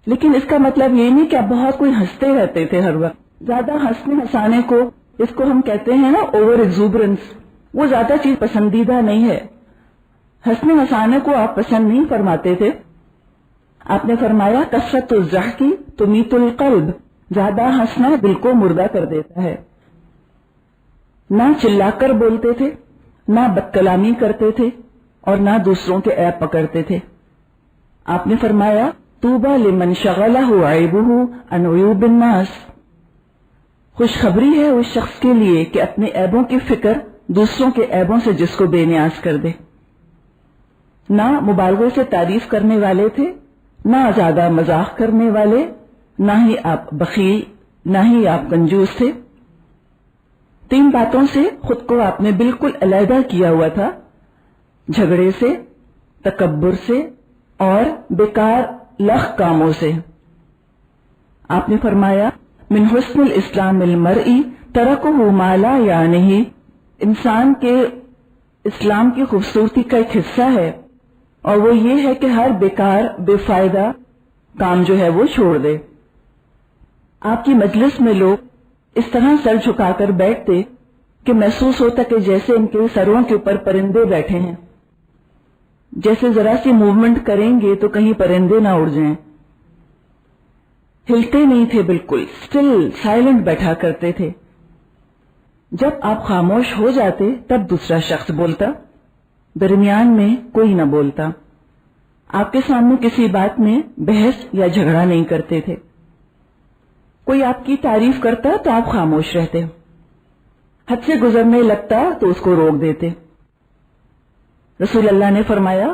لیکن اس کا مطلب یہ نہیں کہ آپ بہت کوئی ہنستے رہتے تھے ہر وقت. زیادہ ہنسنے ہنسانے کو، اس کو ہم کہتے ہیں نا اوور ایگزوبرنس، وہ زیادہ چیز پسندیدہ نہیں ہے. ہنسنے ہنسانے کو آپ پسند نہیں فرماتے تھے. آپ نے فرمایا کثرت الضحک تمیت القلب، زیادہ ہنسنا دل کو مردہ کر دیتا ہے. نہ چلا کر بولتے تھے، نہ بد کلامی کرتے تھے، اور نہ دوسروں کے عیب پکڑتے تھے. آپ نے فرمایا طوبی لمن شغلہ عیبہ عن عیوب الناس، خوشخبری ہے اس شخص کے لیے کہ اپنے عیبوں کی فکر دوسروں کے عیبوں سے جس کو بے نیاز کر دے. نہ مبالغے سے تعریف کرنے والے تھے، نہ زیادہ مزاح کرنے والے، نہ ہی آپ بخیل، نہ ہی آپ کنجوس تھے. 3 باتوں سے خود کو آپ نے بالکل علیحدہ کیا ہوا تھا، جھگڑے سے، تکبر سے، اور بیکار لخ کاموں سے. آپ نے فرمایا من حسن الاسلام المرئی ترکہ ما لا یعنی، انسان کے اسلام کی خوبصورتی کا ایک حصہ ہے، اور وہ یہ ہے کہ ہر بیکار بے فائدہ کام جو ہے وہ چھوڑ دے. آپ کی مجلس میں لوگ اس طرح سر جھکا کر بیٹھتے کہ محسوس ہوتا کہ جیسے ان کے سروں کے اوپر پرندے بیٹھے ہیں، جیسے ذرا سی موومنٹ کریں گے تو کہیں پرندے نہ اڑ جائیں. ہلتے نہیں تھے، بالکل اسٹل سائلنٹ بیٹھا کرتے تھے. جب آپ خاموش ہو جاتے تب دوسرا شخص بولتا، درمیان میں کوئی نہ بولتا. آپ کے سامنے کسی بات میں بحث یا جھگڑا نہیں کرتے تھے. کوئی آپ کی تعریف کرتا تو آپ خاموش رہتے، حد سے گزرنے لگتا تو اس کو روک دیتے. رسول اللہ نے فرمایا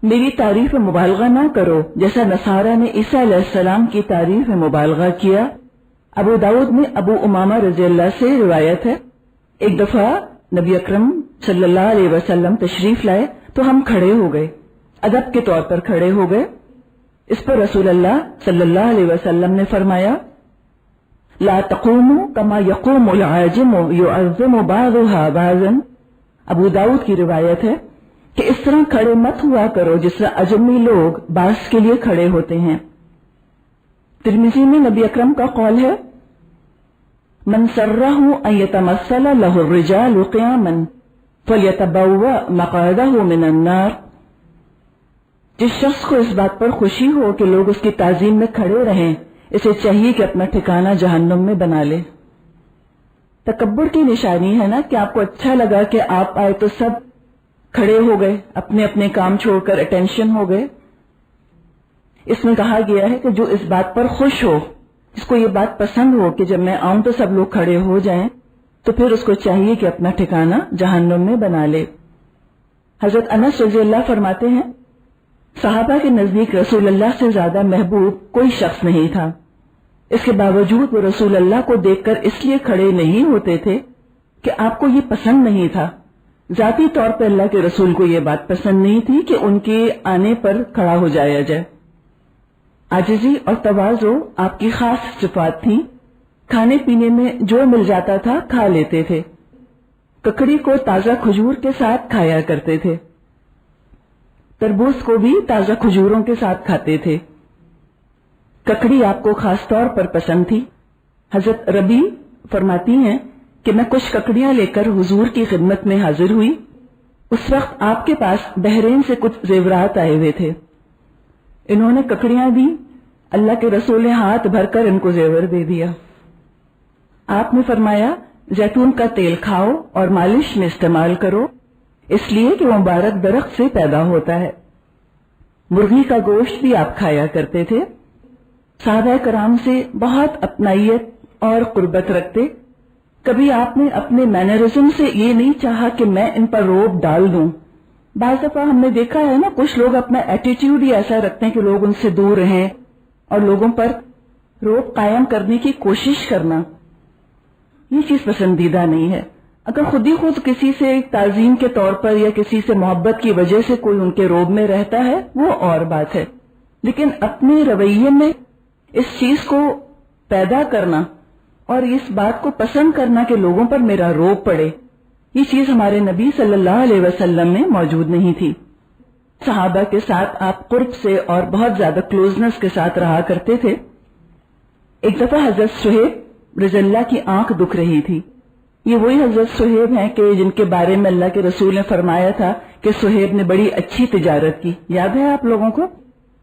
میری تعریف میں مبالغہ نہ کرو جیسا نصارہ نے عیسیٰ علیہ السلام کی تعریف میں مبالغہ کیا. ابو داؤد میں ابو امامہ رضی اللہ سے روایت ہے، ایک دفعہ نبی اکرم صلی اللہ علیہ وسلم تشریف لائے تو ہم کھڑے ہو گئے، ادب کے طور پر کھڑے ہو گئے. اس پر رسول اللہ صلی اللہ علیہ وسلم نے فرمایا لا تقوموا كما يقوم العاجم يعظم بعضها بعضا. ابو داؤد کی روایت ہے کہ اس طرح کھڑے مت ہوا کرو جس طرح اجمی لوگ بعض کے لیے کھڑے ہوتے ہیں. ترمذی میں نبی اکرم کا قول ہے من سرہ ان یتمثل له الرجال قیاما فلیتبوأ مقعدہ من النار. جس شخص کو اس بات پر خوشی ہو کہ لوگ اس کی تعظیم میں کھڑے رہیں، اسے چاہیے کہ اپنا ٹھکانہ جہنم میں بنا لے. تکبر کی نشانی ہے نا کہ آپ کو اچھا لگا کہ آپ آئے تو سب کھڑے ہو گئے، اپنے اپنے کام چھوڑ کر اٹینشن ہو گئے. اس میں کہا گیا ہے کہ جو اس بات پر خوش ہو، جس کو یہ بات پسند ہو کہ جب میں آؤں تو سب لوگ کھڑے ہو جائیں، تو پھر اس کو چاہیے کہ اپنا ٹھکانہ جہنم میں بنا لے. حضرت انس رضی اللہ فرماتے ہیں صحابہ کے نزدیک رسول اللہ سے زیادہ محبوب کوئی شخص نہیں تھا. اس کے باوجود وہ رسول اللہ کو دیکھ کر اس لیے کھڑے نہیں ہوتے تھے کہ آپ کو یہ پسند نہیں تھا. ذاتی طور پر اللہ کے رسول کو یہ بات پسند نہیں تھی کہ ان کے آنے پر کھڑا ہو جایا جائے. عاجزی اور تواضع آپ کی خاص صفات تھیں. کھانے پینے میں جو مل جاتا تھا کھا لیتے تھے. ککڑی کو تازہ کھجور کے ساتھ کھایا کرتے تھے، تربوز کو بھی تازہ کھجوروں کے ساتھ کھاتے تھے. ککڑی آپ کو خاص طور پر پسند تھی. حضرت ربی فرماتی ہیں کہ میں کچھ ککڑیاں لے کر حضور کی خدمت میں حاضر ہوئی. اس وقت آپ کے پاس بحرین سے کچھ زیورات آئے ہوئے تھے. انہوں نے ککڑیاں دی، اللہ کے رسول نے ہاتھ بھر کر ان کو زیور دے دیا. آپ نے فرمایا زیتون کا تیل کھاؤ اور مالش میں استعمال کرو، اس لیے کہ وہ مبارک درخت سے پیدا ہوتا ہے. مرغی کا گوشت بھی آپ کھایا کرتے تھے. صحابہ کرام سے بہت اپنائیت اور قربت رکھتے. کبھی آپ نے اپنے مینرزم سے یہ نہیں چاہا کہ میں ان پر روب ڈال دوں. بعض دفعہ ہم نے دیکھا ہے نا کچھ لوگ اپنا ایٹیٹیوڈ ہی ایسا رکھتے ہیں کہ لوگ ان سے دور رہیں، اور لوگوں پر روب قائم کرنے کی کوشش کرنا، یہ چیز پسندیدہ نہیں ہے. اگر خود ہی خود کسی سے تعظیم کے طور پر یا کسی سے محبت کی وجہ سے کوئی ان کے روب میں رہتا ہے وہ اور بات ہے، لیکن اپنے رویے میں اس چیز کو پیدا کرنا اور اس بات کو پسند کرنا کہ لوگوں پر میرا روب پڑے، یہ چیز ہمارے نبی صلی اللہ علیہ وسلم میں موجود نہیں تھی. صحابہ کے ساتھ آپ قرب سے اور بہت زیادہ کلوزنس کے ساتھ رہا کرتے تھے. ایک دفعہ حضرت صہیب رضی اللہ کی آنکھ دکھ رہی تھی. یہ وہی حضرت صہیب ہیں کہ جن کے بارے میں اللہ کے رسول نے فرمایا تھا کہ صہیب نے بڑی اچھی تجارت کی. یاد ہے آپ لوگوں کو؟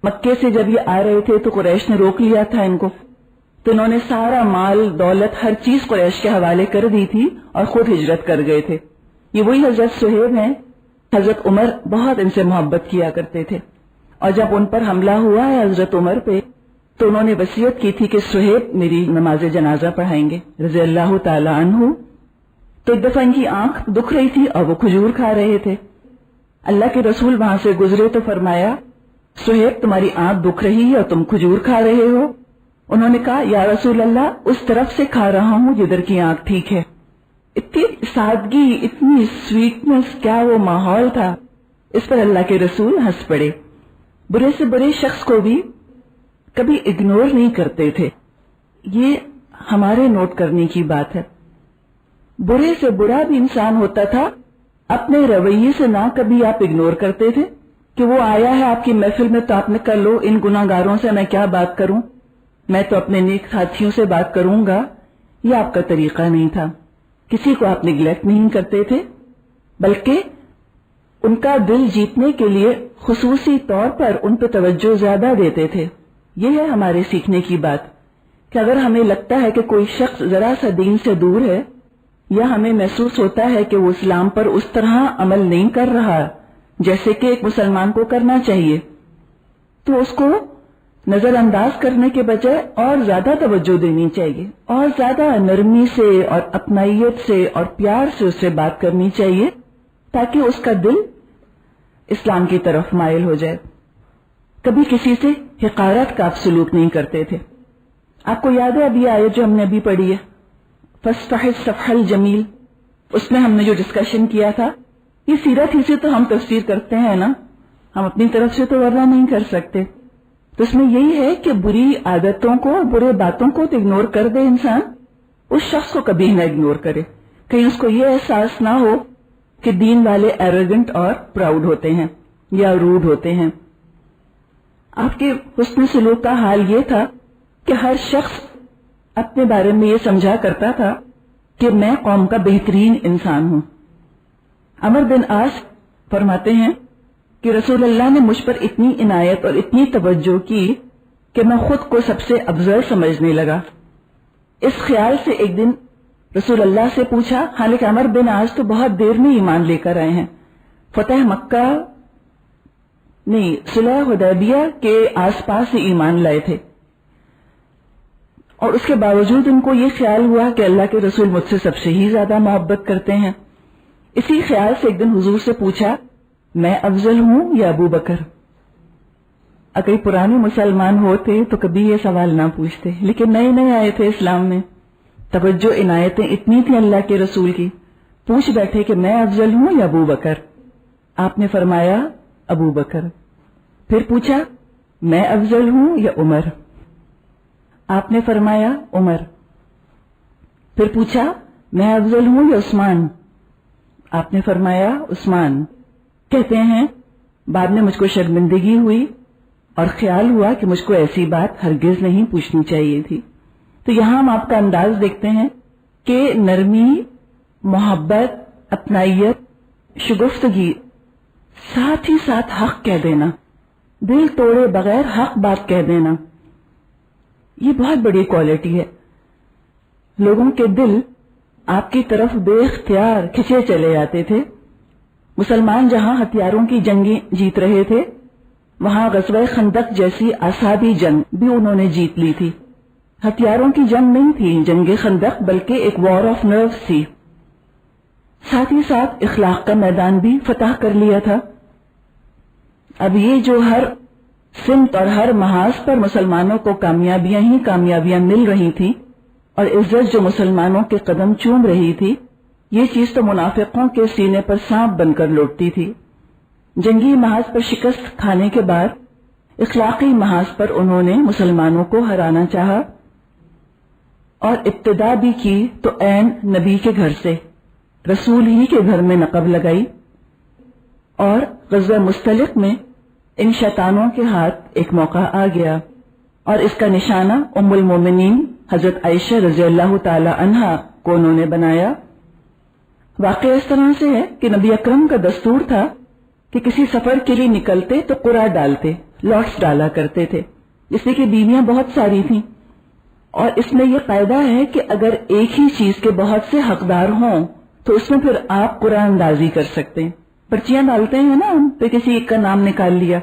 مکے سے جب یہ آ رہے تھے تو قریش نے روک لیا تھا ان کو، تو انہوں نے سارا مال دولت ہر چیز قریش کے حوالے کر دی تھی اور خود ہجرت کر گئے تھے. یہ وہی حضرت صہیب ہیں. حضرت عمر بہت ان سے محبت کیا کرتے تھے، اور جب ان پر حملہ ہوا ہے حضرت عمر پہ تو انہوں نے وصیت کی تھی کہ صہیب میری نماز جنازہ پڑھائیں گے رضی اللہ تعالی عنہ. تو ایک دفعہ ان کی آنکھ دکھ رہی تھی اور وہ کھجور کھا رہے تھے. اللہ کے رسول وہاں سے گزرے تو فرمایا صہیب تمہاری آنکھ دکھ رہی ہے اور تم کھجور کھا رہے ہو. انہوں نے کہا یا رسول اللہ اس طرف سے کھا رہا ہوں جدھر کی آنکھ ٹھیک ہے. اتنی سادگی، اتنی سویٹنس، کیا وہ ماحول تھا. اس پر اللہ کے رسول ہنس پڑے. برے سے برے شخص کو بھی کبھی اگنور نہیں کرتے تھے. یہ ہمارے نوٹ کرنے کی بات ہے. برے سے برا بھی انسان ہوتا تھا، اپنے رویے سے نہ کبھی آپ اگنور کرتے تھے کہ وہ آیا ہے آپ کی محفل میں تو آپ نے کر لو، ان گناہ گاروں سے میں کیا بات کروں، میں تو اپنے نیک ساتھیوں سے بات کروں گا. یہ آپ کا طریقہ نہیں تھا. کسی کو آپ نیگلیکٹ نہیں کرتے تھے، بلکہ ان کا دل جیتنے کے لیے خصوصی طور پر ان پہ توجہ زیادہ دیتے تھے. یہ ہے ہمارے سیکھنے کی بات کہ اگر ہمیں لگتا ہے کہ کوئی شخص ذرا سا دین سے دور ہے، یا ہمیں محسوس ہوتا ہے کہ وہ اسلام پر اس طرح عمل نہیں کر رہا جیسے کہ ایک مسلمان کو کرنا چاہیے، تو اس کو نظر انداز کرنے کے بجائے اور زیادہ توجہ دینی چاہیے، اور زیادہ نرمی سے اور اپنائیت سے اور پیار سے اس سے بات کرنی چاہیے تاکہ اس کا دل اسلام کی طرف مائل ہو جائے. کبھی کسی سے حقارت کا آپ سلوک نہیں کرتے تھے. آپ کو یاد ہے ابھی آیت جو ہم نے ابھی پڑھی ہے فَاصْفَحِ الصَّفْحَ الْجَمِيلَ، اس میں ہم نے جو ڈسکشن کیا تھا، یہ سیرت ہی سے تو ہم تفسیر کرتے ہیں نا، ہم اپنی طرف سے تو ورنہ نہیں کر سکتے. تو اس میں یہی ہے کہ بری عادتوں کو، برے باتوں کو تو اگنور کر دے انسان، اس شخص کو کبھی نہ اگنور کرے. کہیں اس کو یہ احساس نہ ہو کہ دین والے ایروگنٹ اور پراؤڈ ہوتے ہیں یا روڈ ہوتے ہیں. آپ کے حسن سلوک کا حال یہ تھا کہ ہر شخص اپنے بارے میں یہ سمجھا کرتا تھا کہ میں قوم کا بہترین انسان ہوں. عمر بن عاص فرماتے ہیں کہ رسول اللہ نے مجھ پر اتنی عنایت اور اتنی توجہ کی کہ میں خود کو سب سے افضل سمجھنے لگا. اس خیال سے ایک دن رسول اللہ سے پوچھا، حالانکہ عمر بن عاص تو بہت دیر میں ایمان لے کر آئے ہیں، فتح مکہ نہیں، صلح حدیبیہ کے آس پاس ہی ایمان لائے تھے، اور اس کے باوجود ان کو یہ خیال ہوا کہ اللہ کے رسول مجھ سے سب سے ہی زیادہ محبت کرتے ہیں. اسی خیال سے ایک دن حضور سے پوچھا میں افضل ہوں یا ابو بکر. اگر پرانے مسلمان ہوتے تو کبھی یہ سوال نہ پوچھتے، لیکن نئے نئے آئے تھے اسلام میں، توجہ عنایتیں اتنی تھی اللہ کے رسول کی، پوچھ بیٹھے کہ میں افضل ہوں یا ابو بکر. آپ نے فرمایا ابو بکر. پھر پوچھا میں افضل ہوں یا عمر. آپ نے فرمایا عمر. پھر پوچھا میں افضل ہوں یا عثمان. آپ نے فرمایا عثمان. کہتے ہیں بعد میں مجھ کو شرمندگی ہوئی اور خیال ہوا کہ مجھ کو ایسی بات ہرگز نہیں پوچھنی چاہیے تھی. تو یہاں ہم آپ کا انداز دیکھتے ہیں کہ نرمی، محبت، اپنائیت، شگفتگی، ساتھ ہی ساتھ حق کہہ دینا، دل توڑے بغیر حق بات کہہ دینا، یہ بہت بڑی کوالٹی ہے. لوگوں کے دل آپ کی طرف بے اختیار کھچے چلے جاتے تھے. مسلمان جہاں ہتھیاروں کی جنگیں جیت رہے تھے، وہاں غزوہ خندق جیسی اعصابی جنگ بھی انہوں نے جیت لی تھی. ہتھیاروں کی جنگ نہیں تھی جنگ خندق، بلکہ ایک وار آف نروز تھی. ساتھ ہی ساتھ اخلاق کا میدان بھی فتح کر لیا تھا. اب یہ جو ہر سمت اور ہر محاذ پر مسلمانوں کو کامیابیاں ہی کامیابیاں مل رہی تھی اور عزت جو مسلمانوں کے قدم چوم رہی تھی، یہ چیز تو منافقوں کے سینے پر سانپ بن کر لوٹتی تھی. جنگی محاذ پر شکست کھانے کے بعد اخلاقی محاذ پر انہوں نے مسلمانوں کو ہرانا چاہا، اور ابتدا بھی کی تو عین نبی کے گھر سے، رسول ہی کے گھر میں نقب لگائی. اور غزوہ مستلق میں ان شیطانوں کے ہاتھ ایک موقع آ گیا اور اس کا نشانہ ام المومنین حضرت عائشہ رضی اللہ تعالی عنہا کو انہوں نے بنایا۔ واقعہ اس طرح سے ہے کہ نبی اکرم کا دستور تھا کہ کسی سفر کے لیے نکلتے تو قرعہ ڈالتے، لاٹس ڈالا کرتے تھے، جس سے کہ بیویاں بہت ساری تھیں، اور اس میں یہ قاعدہ ہے کہ اگر ایک ہی چیز کے بہت سے حقدار ہوں تو اس میں پھر آپ قرعہ اندازی کر سکتے ہیں۔ پرچیاں ڈالتے ہیں نا، ہم پہ کسی ایک کا نام نکال لیا،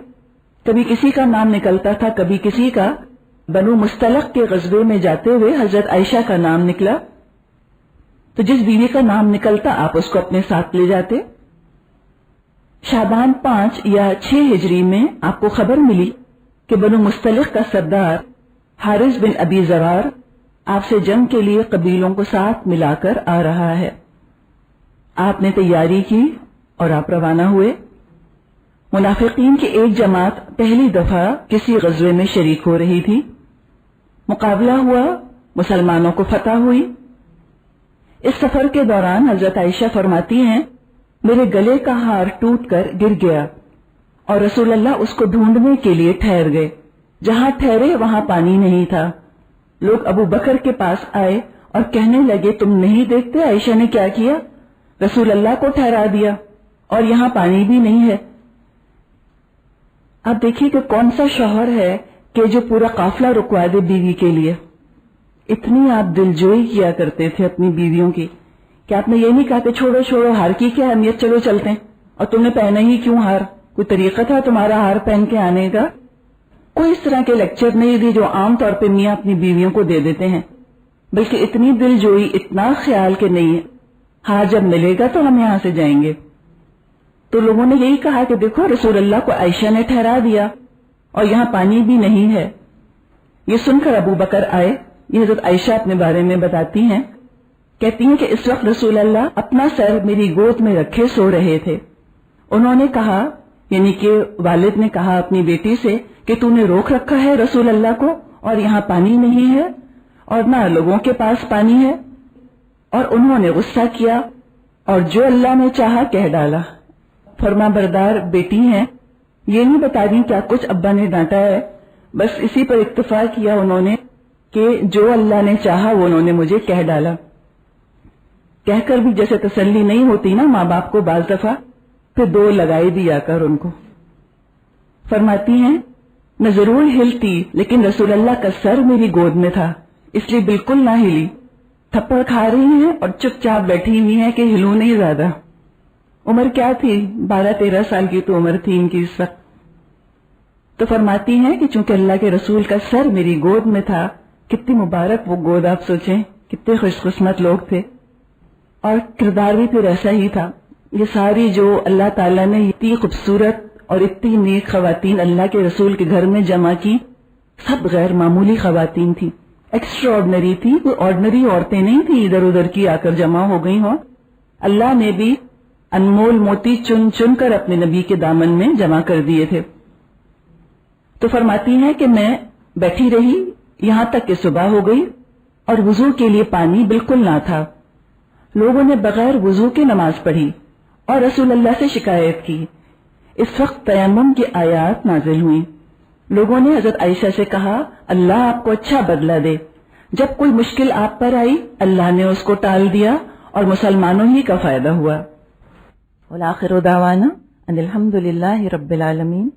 کبھی کسی کا نام نکلتا تھا، کبھی کسی کا۔ بنو مستلق کے غزوے میں جاتے ہوئے حضرت عائشہ کا نام نکلا، تو جس بیوی کا نام نکلتا آپ اس کو اپنے ساتھ لے جاتے۔ شعبان 5 یا 6 ہجری میں آپ کو خبر ملی کہ بنو مستلق کا سردار حارث بن ابی زرار آپ سے جنگ کے لیے قبیلوں کو ساتھ ملا کر آ رہا ہے۔ آپ نے تیاری کی اور آپ روانہ ہوئے۔ منافقین کی ایک جماعت پہلی دفعہ کسی غزوے میں شریک ہو رہی تھی، مقابلہ ہوا، مسلمانوں کو فتح ہوئی۔ اس سفر کے دوران حضرت عائشہ فرماتی ہیں میرے گلے کا ہار ٹوٹ کر گر گیا اور رسول اللہ اس کو ڈھونڈنے کے لیے ٹھہر گئے، جہاں ٹھہرے وہاں پانی نہیں تھا۔ لوگ ابو بکر کے پاس آئے اور کہنے لگے تم نہیں دیکھتے عائشہ نے کیا کیا، رسول اللہ کو ٹھہرا دیا اور یہاں پانی بھی نہیں ہے۔ اب دیکھیے کہ کون سا شوہر ہے کہ جو پورا قافلہ رکوا دے بیوی کے لیے۔ اتنی آپ دلجوئی کیا کرتے تھے اپنی بیویوں کی کہ آپ نے یہ نہیں کہا کہ چھوڑو چھوڑو ہار کی کیا اہمیت، چلو چلتے ہیں، اور تم نے پہنا ہی کیوں ہار، کوئی طریقہ تھا تمہارا ہار پہن کے آنے کا؟ کوئی اس طرح کے لیکچر نہیں دی جو عام طور پہ میاں اپنی بیویوں کو دے دیتے ہیں، بلکہ اتنی دلجوئی، اتنا خیال کہ نہیں ہار جب ملے گا تو ہم یہاں سے جائیں گے۔ تو لوگوں نے یہی کہا کہ دیکھو رسول اللہ کو عائشہ نے ٹھہرا دیا اور یہاں پانی بھی نہیں ہے۔ یہ سن کر ابو بکر آئے، یہ حضرت عائشہ اپنے بارے میں بتاتی ہیں، کہتی ہیں کہ اس وقت رسول اللہ اپنا سر میری گود میں رکھے سو رہے تھے۔ انہوں نے کہا، یعنی کہ والد نے کہا اپنی بیٹی سے کہ تو نے روک رکھا ہے رسول اللہ کو اور یہاں پانی نہیں ہے اور نہ لوگوں کے پاس پانی ہے، اور انہوں نے غصہ کیا اور جو اللہ نے چاہا کہہ ڈالا۔ فرما بردار بیٹی ہیں، یہ نہیں بتا رہی کیا کچھ ابا نے ڈانٹا ہے، بس اسی پر اکتفا کیا انہوں نے کہ جو اللہ نے چاہا وہ انہوں نے مجھے کہہ ڈالا۔ کہہ کر بھی جیسے تسلی نہیں ہوتی نا ماں باپ کو بعض دفعہ، پھر دو لگائی دیا کر ان کو۔ فرماتی ہیں میں ضرور ہلتی لیکن رسول اللہ کا سر میری گود میں تھا، اس لیے بالکل نہ ہلی، تھپڑ کھا رہی ہیں اور چپ چاپ بیٹھی ہوئی ہیں کہ ہلوں نہیں زیادہ۔ عمر کیا تھی، 12-13 سال کی تو عمر تھی ان کی اس وقت۔ تو فرماتی ہیں کہ چونکہ اللہ کے رسول کا سر میری گود میں تھا، کتنی مبارک وہ گود، آپ سوچیں کتنے خوش قسمت لوگ تھے، اور کردار بھی پھر ایسا ہی تھا۔ یہ ساری جو اللہ تعالیٰ نے اتنی خوبصورت اور اتنی نیک خواتین اللہ کے رسول کے گھر میں جمع کی، سب غیر معمولی خواتین تھی، ایکسٹرا آرڈنری تھی، کوئی آرڈنری عورتیں نہیں تھی ادھر ادھر کی آ کر جمع ہو گئی ہوں۔ اللہ نے بھی انمول موتی چن چن کر اپنے نبی کے دامن میں جمع کر دیے تھے۔ تو فرماتی ہیں کہ میں بیٹھی رہی یہاں تک کہ صبح ہو گئی اور وضو کے لیے پانی بالکل نہ تھا۔ لوگوں نے بغیر وضو کے نماز پڑھی اور رسول اللہ سے شکایت کی۔ اس وقت تیمم کی آیات نازل ہوئی۔ لوگوں نے حضرت عائشہ سے کہا اللہ آپ کو اچھا بدلہ دے، جب کوئی مشکل آپ پر آئی اللہ نے اس کو ٹال دیا اور مسلمانوں ہی کا فائدہ ہوا۔ والآخر دعوانا ان الحمد للہ رب العالمین۔